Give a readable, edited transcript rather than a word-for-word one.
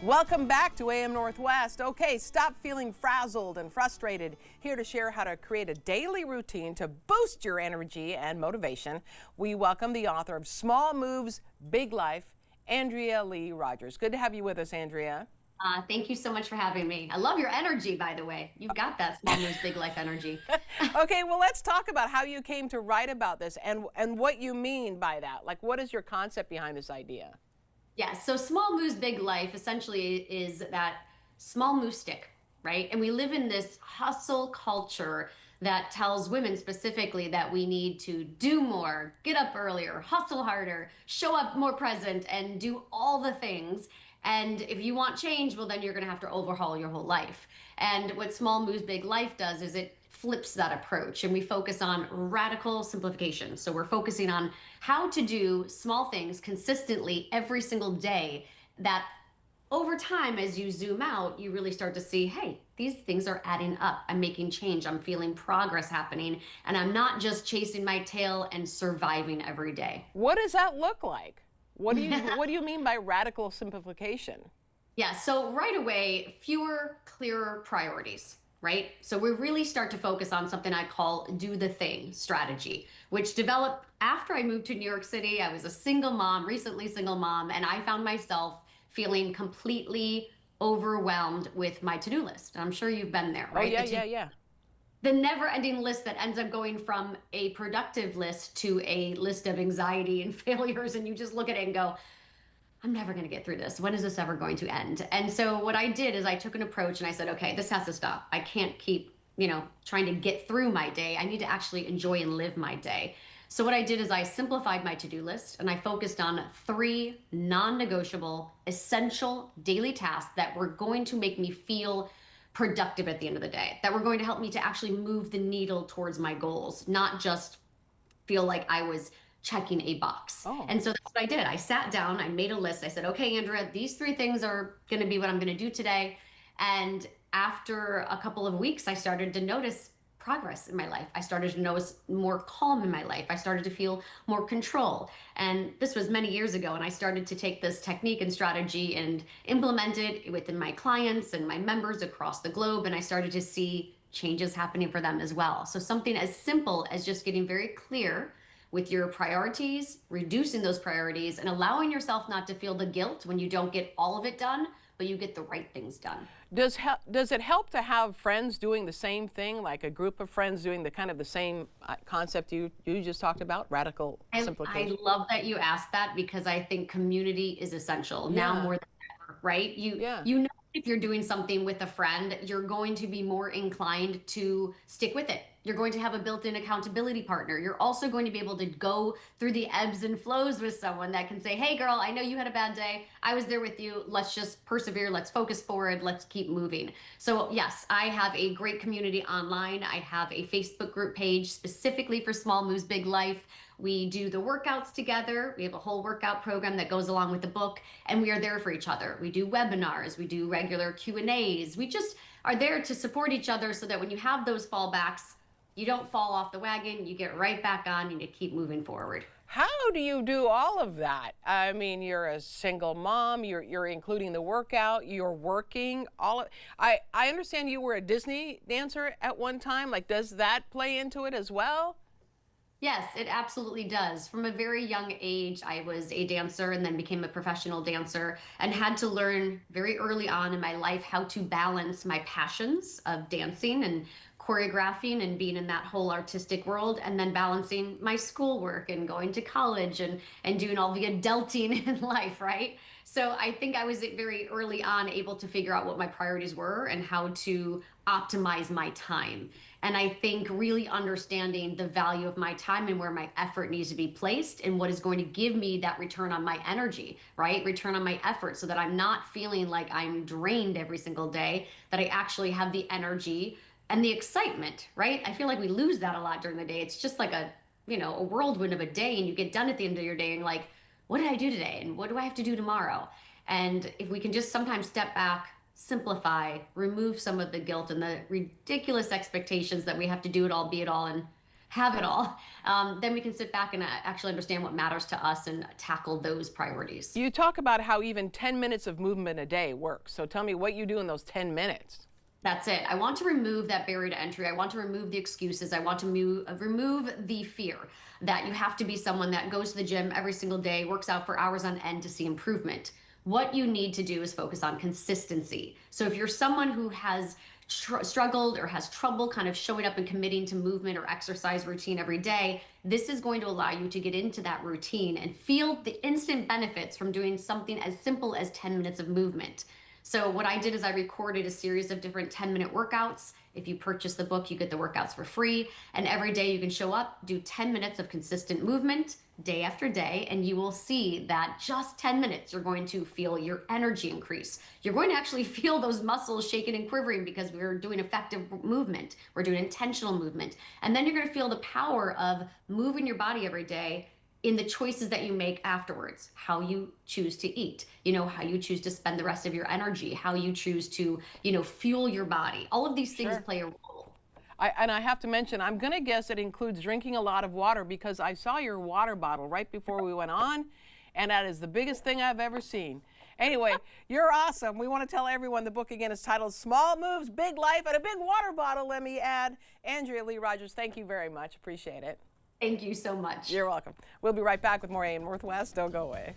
Welcome back to AM Northwest. Okay, stop feeling frazzled and frustrated. Here to share how to create a daily routine to boost your energy and motivation, we welcome the author of Small Moves, Big Life, Andrea Leigh Rogers. Good to have you with us, Andrea. Thank you so much for having me. I love your energy, by the way. You've got that small moves, big life energy. Okay, well, let's talk about how you came to write about this and what you mean by that. Like, what is your concept behind this idea? Yeah, so small moves, big life essentially is that small move stick, right? And we live in this hustle culture that tells women specifically that we need to do more, get up earlier, hustle harder, show up more present, and do all the things. And if you want change, well, then you're going to have to overhaul your whole life. And what Small Moves Big Life does is it flips that approach and we focus on radical simplification. So we're focusing on how to do small things consistently every single day that over time, as you zoom out, you really start to see, hey, these things are adding up. I'm making change. I'm feeling progress happening. And I'm not just chasing my tail and surviving every day. What does that look like? What do you mean by radical simplification? Yeah, so right away, fewer, clearer priorities, right? So we really start to focus on something I call do the thing strategy, which developed after I moved to New York City. I was a single mom, recently single mom, and I found myself feeling completely overwhelmed with my to-do list. I'm sure you've been there, Oh, right? yeah. The never-ending list that ends up going from a productive list to a list of anxiety and failures, and you just look at it and go, I'm never going to get through this. When is this ever going to end? And so what I did is I took an approach and I said, okay, this has to stop. I can't keep, trying to get through my day. I need to actually enjoy and live my day. So what I did is I simplified my to-do list and I focused on 3 non-negotiable, essential daily tasks that were going to make me feel productive at the end of the day, that were going to help me to actually move the needle towards my goals, not just feel like I was checking a box. Oh. And so that's what I did. I sat down, I made a list. I said, okay, Andrea, these 3 things are going to be what I'm going to do today. And after a couple of weeks, I started to notice progress in my life. I started to notice more calm in my life. I started to feel more control. And this was many years ago. And I started to take this technique and strategy and implement it within my clients and my members across the globe. And I started to see changes happening for them as well. So something as simple as just getting very clear with your priorities, reducing those priorities, and allowing yourself not to feel the guilt when you don't get all of it done, but you get the right things done. Does it help to have friends doing the same thing, like a group of friends doing the kind of the same concept you just talked about, radical simplification? I love that you asked that because I think community is essential now more than ever, right? Yeah. You know if you're doing something with a friend, you're going to be more inclined to stick with it. You're going to have a built-in accountability partner. You're also going to be able to go through the ebbs and flows with someone that can say, hey girl, I know you had a bad day. I was there with you. Let's just persevere. Let's focus forward. Let's keep moving. So yes, I have a great community online. I have a Facebook group page specifically for Small Moves Big Life. We do the workouts together. We have a whole workout program that goes along with the book, and we are there for each other. We do webinars, we do regular Q&As. We just are there to support each other so that when you have those fallbacks, you don't fall off the wagon, you get right back on and you keep moving forward. How do you do all of that? I mean, you're a single mom, you're including the workout, you're working, I understand you were a Disney dancer at one time. Like, does that play into it as well? Yes, it absolutely does. From a very young age, I was a dancer and then became a professional dancer and had to learn very early on in my life how to balance my passions of dancing and choreographing and being in that whole artistic world and then balancing my schoolwork and going to college and doing all the adulting in life, right? So I think I was very early on able to figure out what my priorities were and how to optimize my time. And I think really understanding the value of my time and where my effort needs to be placed and what is going to give me that return on my energy, right? Return on my effort so that I'm not feeling like I'm drained every single day, that I actually have the energy and the excitement, right? I feel like we lose that a lot during the day. It's just like a whirlwind of a day, and you get done at the end of your day and you're like, what did I do today? And what do I have to do tomorrow? And if we can just sometimes step back, simplify, remove some of the guilt and the ridiculous expectations that we have to do it all, be it all, and have it all, then we can sit back and actually understand what matters to us and tackle those priorities. You talk about how even 10 minutes of movement a day works. So tell me what you do in those 10 minutes. That's it. I want to remove that barrier to entry. I want to remove the excuses. I want to remove the fear that you have to be someone that goes to the gym every single day, works out for hours on end to see improvement. What you need to do is focus on consistency. So if you're someone who has struggled or has trouble kind of showing up and committing to movement or exercise routine every day, this is going to allow you to get into that routine and feel the instant benefits from doing something as simple as 10 minutes of movement. So what I did is I recorded a series of different 10-minute workouts. If you purchase the book, you get the workouts for free. And every day you can show up, do 10 minutes of consistent movement day after day, and you will see that just 10 minutes, you're going to feel your energy increase. You're going to actually feel those muscles shaking and quivering because we're doing effective movement. We're doing intentional movement. And then you're going to feel the power of moving your body every day in the choices that you make afterwards, how you choose to eat, how you choose to spend the rest of your energy, how you choose to, fuel your body. All of these things play a role. And I have to mention, I'm going to guess it includes drinking a lot of water because I saw your water bottle right before we went on, and that is the biggest thing I've ever seen. Anyway, you're awesome. We want to tell everyone the book again is titled Small Moves, Big Life, and a Big Water Bottle, let me add. Andrea Leigh Rogers, thank you very much. Appreciate it. Thank you so much. You're welcome. We'll be right back with more AM Northwest. Don't go away.